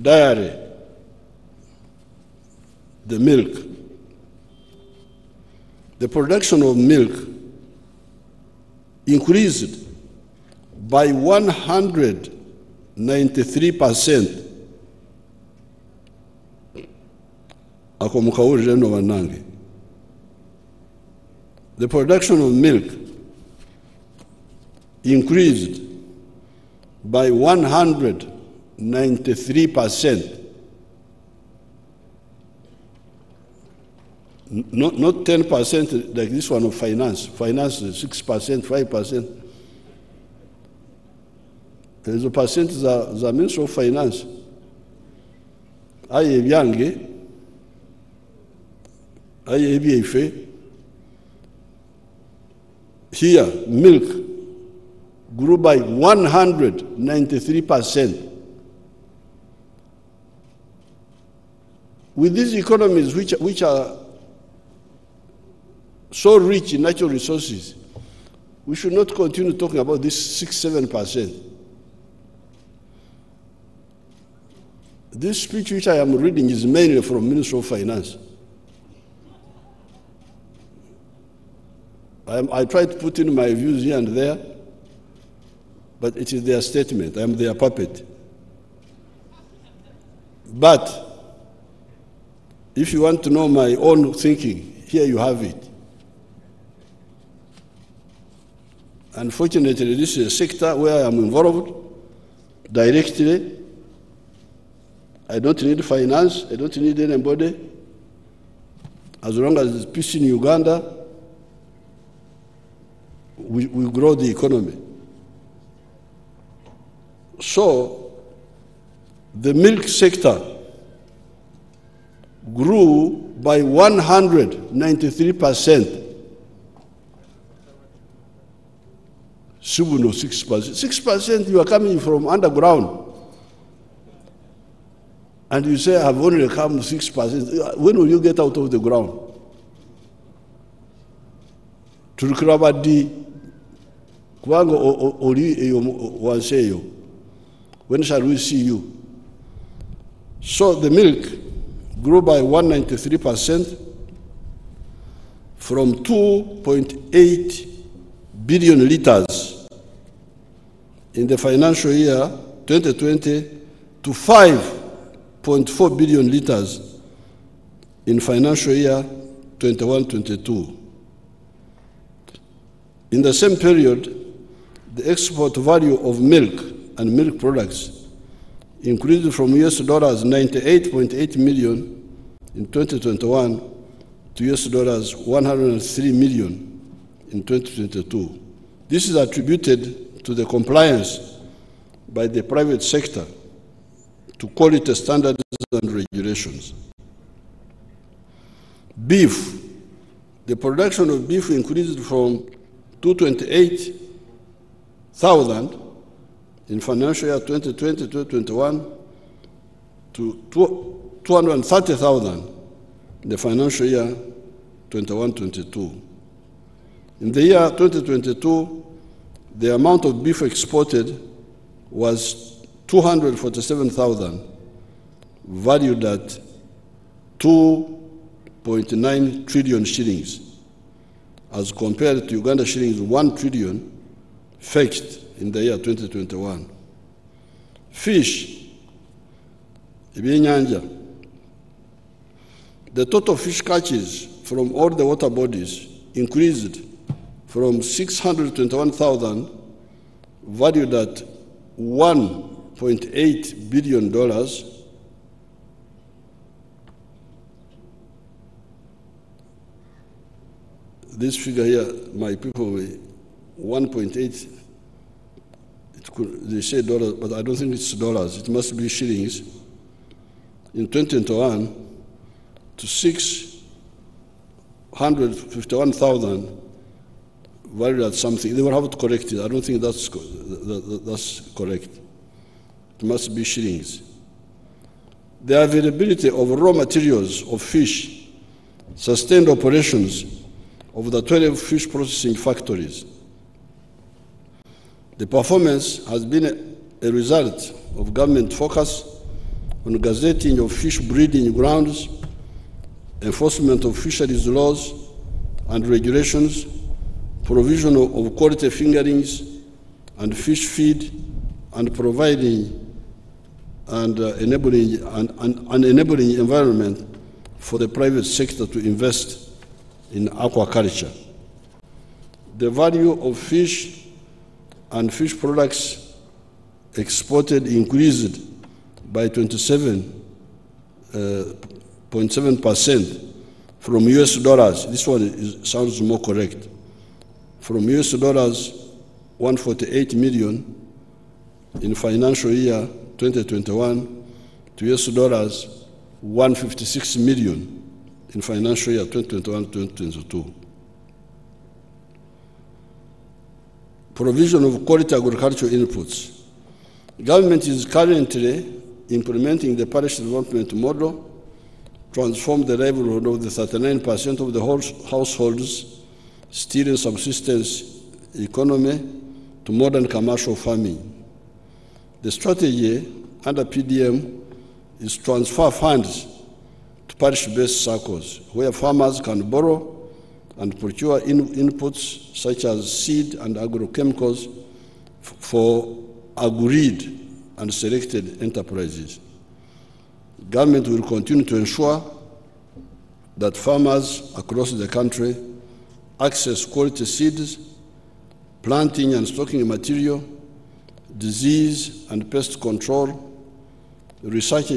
dairy, the milk. The production of milk increased by 193%. The production of milk increased by 193%. Not 10% like this one of finance. Finance is 6%, 5%. There's a percentage that Ministry of Finance. Aye Biange, aye Bife. Here, milk grew by 193%. With these economies which are so rich in natural resources, we should not continue talking about this 6-7%. This speech which I am reading is mainly from Ministry of Finance. I try to put in my views here and there, but it is their statement. I am their puppet. But if you want to know my own thinking, here you have it. Unfortunately, this is a sector where I am involved directly. I don't need finance. I don't need anybody. As long as there's peace in Uganda, we grow the economy. So, the milk sector grew by 193%. Subuno 6%. 6% you are coming from underground. And you say, I've only come 6%. When will you get out of the ground? Turukrabadi, Kwango Ori Wanseyo. When shall we see you? So the milk grew by 193% from 2.8 billion liters in the financial year 2020 to 5.4 billion liters in financial year 21-22. In the same period, the export value of milk and milk products increased from US dollars 98.8 million in 2021 to US dollars 103 million in 2022. This is attributed to the compliance by the private sector to quality standards and regulations. Beef. The production of beef increased from 228,000 in financial year 2020-2021 to 230,000 in the financial year 21-22. In the year 2022, the amount of beef exported was 247,000, valued at 2.9 trillion shillings, as compared to Uganda shillings 1 trillion fetched in the year 2021. Fish, ibyenyanja. The total fish catches from all the water bodies increased from 621,000, valued at $1.8 billion, this figure here, my people, 1.8, they say dollars, but I don't think it's dollars, it must be shillings, in 2021 to 651,000, valued at something. They will have to correct it. I don't think that's correct. It must be shillings. The availability of raw materials of fish sustained operations of the 12 fish processing factories. The performance has been a result of government focus on gazetting of fish breeding grounds, enforcement of fisheries laws and regulations, provision of quality fingerlings and fish feed, and providing and enabling an enabling environment for the private sector to invest in aquaculture. The value of fish and fish products exported increased by 27.7% from US dollars. This one sounds more correct. From US dollars 148 million in financial year 2021 to US dollars 156 million in financial year 2021-2022. Provision of quality agricultural inputs. Government is currently implementing the parish development model, transform the livelihood of the 39% of the households still in subsistence economy to modern commercial farming. The strategy under PDM is transfer funds to parish-based circles where farmers can borrow and procure inputs such as seed and agrochemicals for agreed and selected enterprises. Government will continue to ensure that farmers across the country access quality seeds, planting and stocking material, disease and pest control, research,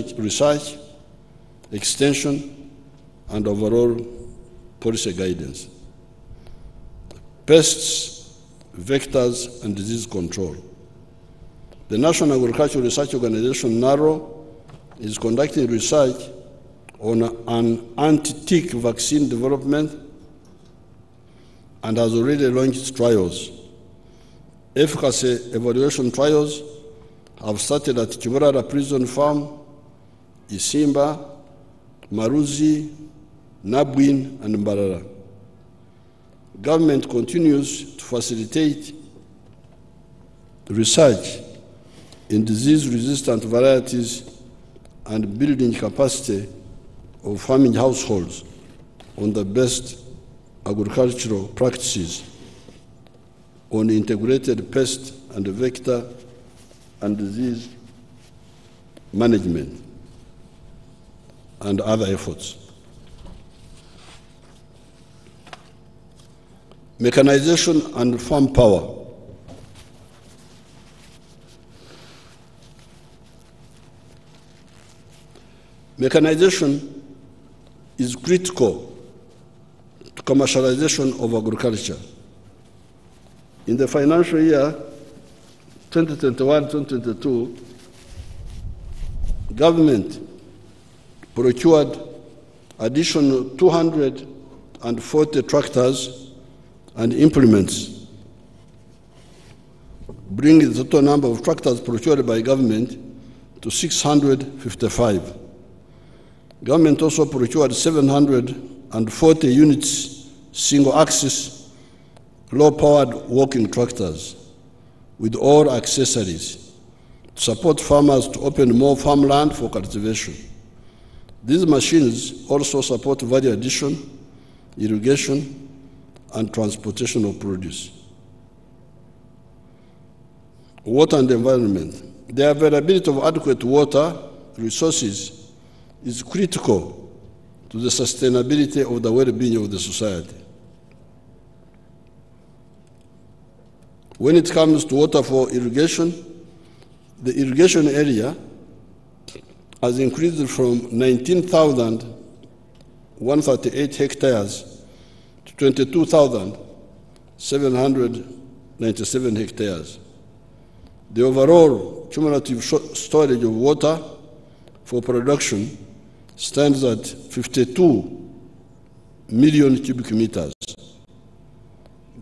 extension, and overall policy guidance. Pests, vectors, and disease control. The National Agricultural Research Organization, NARO, is conducting research on an anti-tick vaccine development and has already launched trials. Efficacy evaluation trials have started at Kiborara Prison Farm, Isimba, Maruzi, Nabwin, and Mbarara. Government continues to facilitate research in disease-resistant varieties and building capacity of farming households on the best agricultural practices on integrated pest and vector and disease management and other efforts. Mechanization and farm power. Mechanization is critical to commercialization of agriculture. In the financial year 2021-2022, government procured additional 240 tractors and implements, bringing the total number of tractors procured by government to 655. Government also procured 740 units single-axis low-powered walking tractors with all accessories to support farmers to open more farmland for cultivation. These machines also support value addition, irrigation, and transportation of produce. Water and environment. The availability of adequate water resources is critical to the sustainability of the well-being of the society. When it comes to water for irrigation, the irrigation area has increased from 19,138 hectares to 22,797 hectares. The overall cumulative storage of water for production stands at 52 million cubic meters.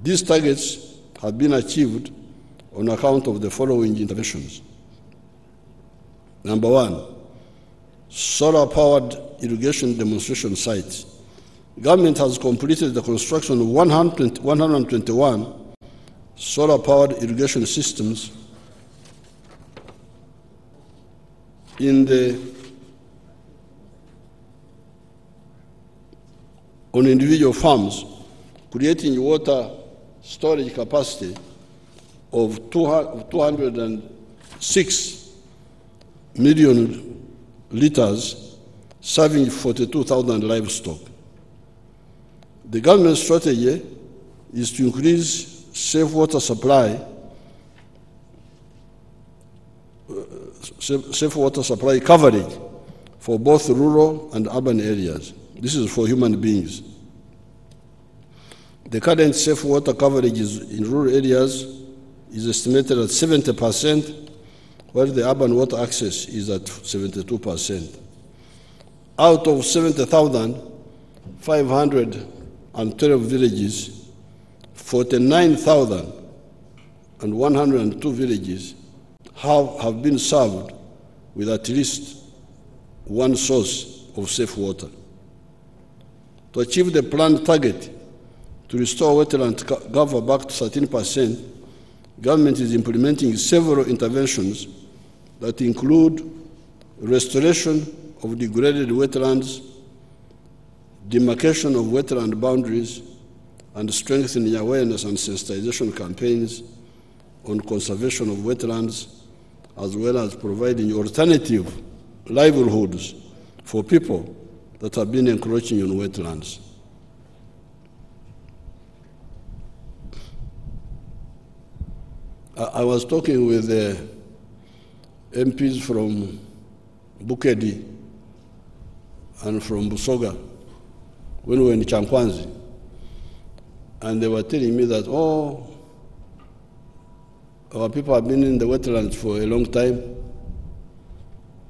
These targets have been achieved on account of the following interventions. Number one, solar-powered irrigation demonstration sites. Government has completed the construction of 121 solar-powered irrigation systems in the on individual farms, creating water storage capacity of 206 million liters, serving 42,000 livestock. The government strategy is to increase safe water supply coverage for both rural and urban areas. This is for human beings. The current safe water coverage in rural areas is estimated at 70%, while the urban water access is at 72%. Out of 70,512 villages, 49,102 villages have been served with at least one source of safe water. To achieve the planned target to restore wetland cover back to 13%, government is implementing several interventions that include restoration of degraded wetlands, demarcation of wetland boundaries, and strengthening awareness and sensitization campaigns on conservation of wetlands, as well as providing alternative livelihoods for people that have been encroaching on wetlands. I was talking with MPs from Bukedi and from Busoga when we were in Chankwanzi, and they were telling me that, oh, our people have been in the wetlands for a long time.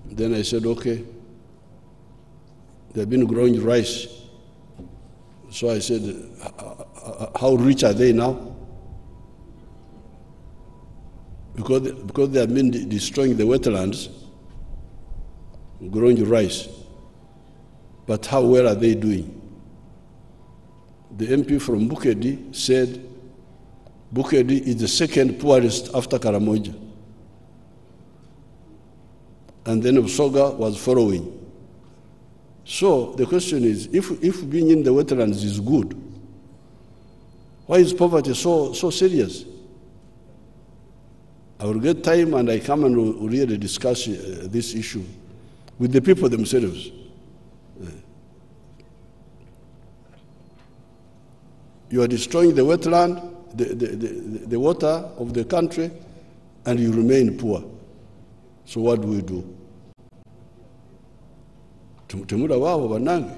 Then I said, okay, they've been growing rice. So I said, how rich are they now? Because they have been destroying the wetlands, growing rice. But how well are they doing? The MP from Bukedi said, Bukedi is the second poorest after Karamoja. And then Busoga was following. So the question is, if being in the wetlands is good, why is poverty so serious? I will get time and I come and we'll really discuss this issue with the people themselves. You are destroying the wetland, the water of the country, and you remain poor. So what do we do? Temura wao wanange.